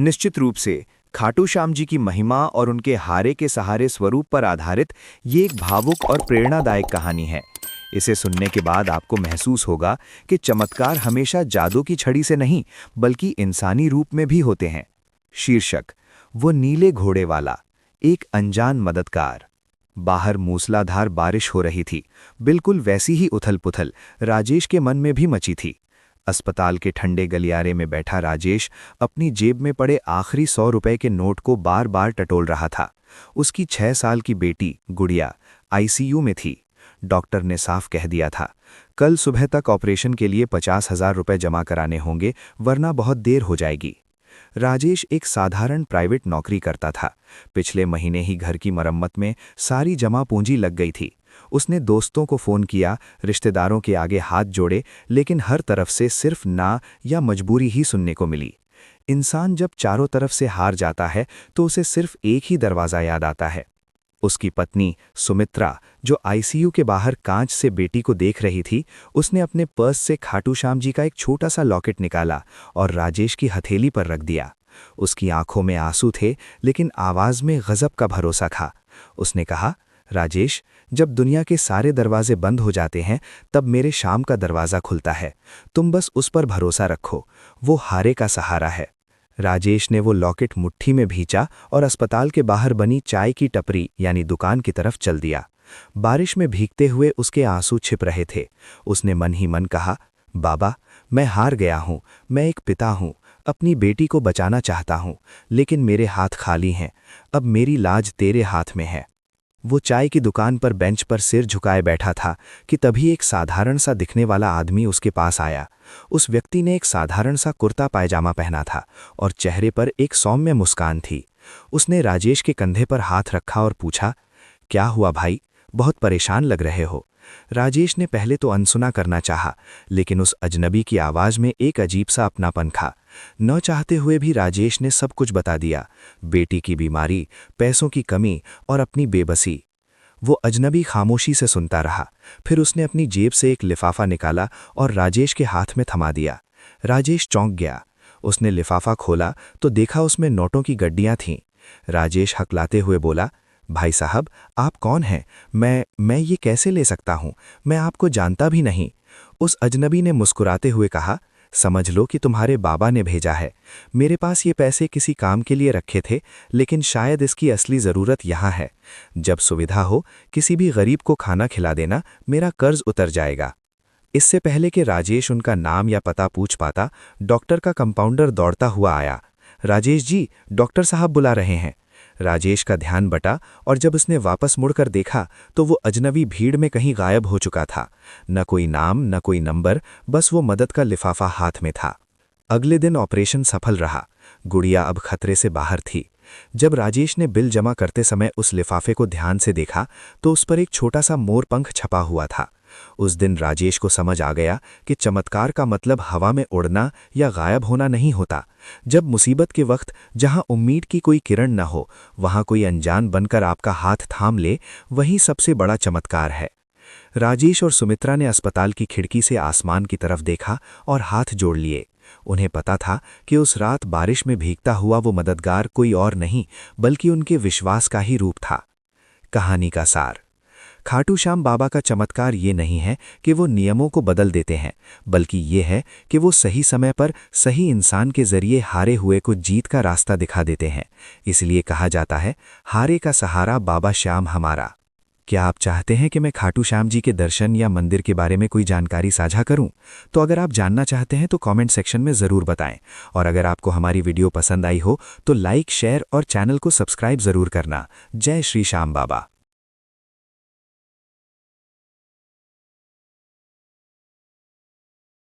निश्चित रूप से खाटू श्याम जी की महिमा और उनके हारे के सहारे स्वरूप पर आधारित ये एक भावुक और प्रेरणादायक कहानी है। इसे सुनने के बाद आपको महसूस होगा कि चमत्कार हमेशा जादू की छड़ी से नहीं बल्कि इंसानी रूप में भी होते हैं। शीर्षक: वो नीले घोड़े वाला, एक अनजान मददगार। बाहर मूसलाधार बारिश हो रही थी। बिल्कुल वैसी ही उथल-पुथल राजेश के मन में भी मची थी। अस्पताल के ठंडे गलियारे में बैठा राजेश अपनी जेब में पड़े आखिरी 100 रुपए के नोट को बार बार टटोल रहा था। उसकी 6 साल की बेटी गुड़िया आईसीयू में थी। डॉक्टर ने साफ कह दिया था, कल सुबह तक ऑपरेशन के लिए 50,000 रुपए जमा कराने होंगे, वरना बहुत देर हो जाएगी। राजेश एक साधारण प्राइवेट नौकरी करता था। पिछले महीने ही घर की मरम्मत में सारी जमा पूंजी लग गई थी। उसने दोस्तों को फ़ोन किया, रिश्तेदारों के आगे हाथ जोड़े, लेकिन हर तरफ से सिर्फ ना या मजबूरी ही सुनने को मिली। इंसान जब चारों तरफ से हार जाता है तो उसे सिर्फ एक ही दरवाज़ा याद आता है। उसकी पत्नी सुमित्रा, जो आईसीयू के बाहर कांच से बेटी को देख रही थी, उसने अपने पर्स से खाटू श्याम जी का एक छोटा सा लॉकेट निकाला और राजेश की हथेली पर रख दिया। उसकी आंखों में आंसू थे, लेकिन आवाज़ में गज़ब का भरोसा था। उसने कहा, राजेश, जब दुनिया के सारे दरवाजे बंद हो जाते हैं तब मेरे शाम का दरवाज़ा खुलता है। तुम बस उस पर भरोसा रखो, वो हारे का सहारा है। राजेश ने वो लॉकेट मुट्ठी में भींचा और अस्पताल के बाहर बनी चाय की टपरी यानी दुकान की तरफ चल दिया। बारिश में भीगते हुए उसके आंसू छिप रहे थे। उसने मन ही मन कहा, बाबा, मैं हार गया हूँ, मैं एक पिता हूँ, अपनी बेटी को बचाना चाहता हूँ, लेकिन मेरे हाथ खाली हैं। अब मेरी लाज तेरे हाथ में है। वो चाय की दुकान पर बेंच पर सिर झुकाए बैठा था कि तभी एक साधारण सा दिखने वाला आदमी उसके पास आया। उस व्यक्ति ने एक साधारण सा कुर्ता पायजामा पहना था और चेहरे पर एक सौम्य मुस्कान थी। उसने राजेश के कंधे पर हाथ रखा और पूछा, क्या हुआ भाई, बहुत परेशान लग रहे हो। राजेश ने पहले तो अनसुना करना चाहा, लेकिन उस अजनबी की आवाज़ में एक अजीब सा अपनापन था। न चाहते हुए भी राजेश ने सब कुछ बता दिया, बेटी की बीमारी, पैसों की कमी और अपनी बेबसी। वो अजनबी खामोशी से सुनता रहा। फिर उसने अपनी जेब से एक लिफाफा निकाला और राजेश के हाथ में थमा दिया। राजेश चौंक गया। उसने लिफाफा खोला तो देखा उसमें नोटों की गड्डियां थीं। राजेश हकलाते हुए बोला, भाई साहब, आप कौन हैं? मैं ये कैसे ले सकता हूँ? मैं आपको जानता भी नहीं। उस अजनबी ने मुस्कुराते हुए कहा, समझ लो कि तुम्हारे बाबा ने भेजा है। मेरे पास ये पैसे किसी काम के लिए रखे थे, लेकिन शायद इसकी असली ज़रूरत यहाँ है। जब सुविधा हो, किसी भी गरीब को खाना खिला देना, मेरा कर्ज उतर जाएगा। इससे पहले कि राजेश उनका नाम या पता पूछ पाता, डॉक्टर का कंपाउंडर दौड़ता हुआ आया। राजेश जी, डॉक्टर साहब बुला रहे हैं। राजेश का ध्यान बटा और जब उसने वापस मुड़कर देखा तो वो अजनबी भीड़ में कहीं गायब हो चुका था। न कोई नाम, न कोई नंबर, बस वो मदद का लिफाफा हाथ में था। अगले दिन ऑपरेशन सफल रहा। गुड़िया अब खतरे से बाहर थी। जब राजेश ने बिल जमा करते समय उस लिफाफे को ध्यान से देखा तो उस पर एक छोटा सा मोरपंख छपा हुआ था। उस दिन राजेश को समझ आ गया कि चमत्कार का मतलब हवा में उड़ना या गायब होना नहीं होता। जब मुसीबत के वक्त जहां उम्मीद की कोई किरण न हो, वहां कोई अनजान बनकर आपका हाथ थाम ले, वही सबसे बड़ा चमत्कार है। राजेश और सुमित्रा ने अस्पताल की खिड़की से आसमान की तरफ देखा और हाथ जोड़ लिए। उन्हें पता था कि उस रात बारिश में भीगता हुआ वो मददगार कोई और नहीं बल्कि उनके विश्वास का ही रूप था। कहानी का सार: खाटू श्याम बाबा का चमत्कार ये नहीं है कि वो नियमों को बदल देते हैं, बल्कि ये है कि वो सही समय पर सही इंसान के जरिए हारे हुए को जीत का रास्ता दिखा देते हैं। इसलिए कहा जाता है, हारे का सहारा बाबा श्याम हमारा। क्या आप चाहते हैं कि मैं खाटू श्याम जी के दर्शन या मंदिर के बारे में कोई जानकारी साझा करूं? तो अगर आप जानना चाहते हैं तो कमेंट सेक्शन में ज़रूर बताएं। और अगर आपको हमारी वीडियो पसंद आई हो तो लाइक, शेयर और चैनल को सब्सक्राइब ज़रूर करना। जय श्री श्याम बाबा।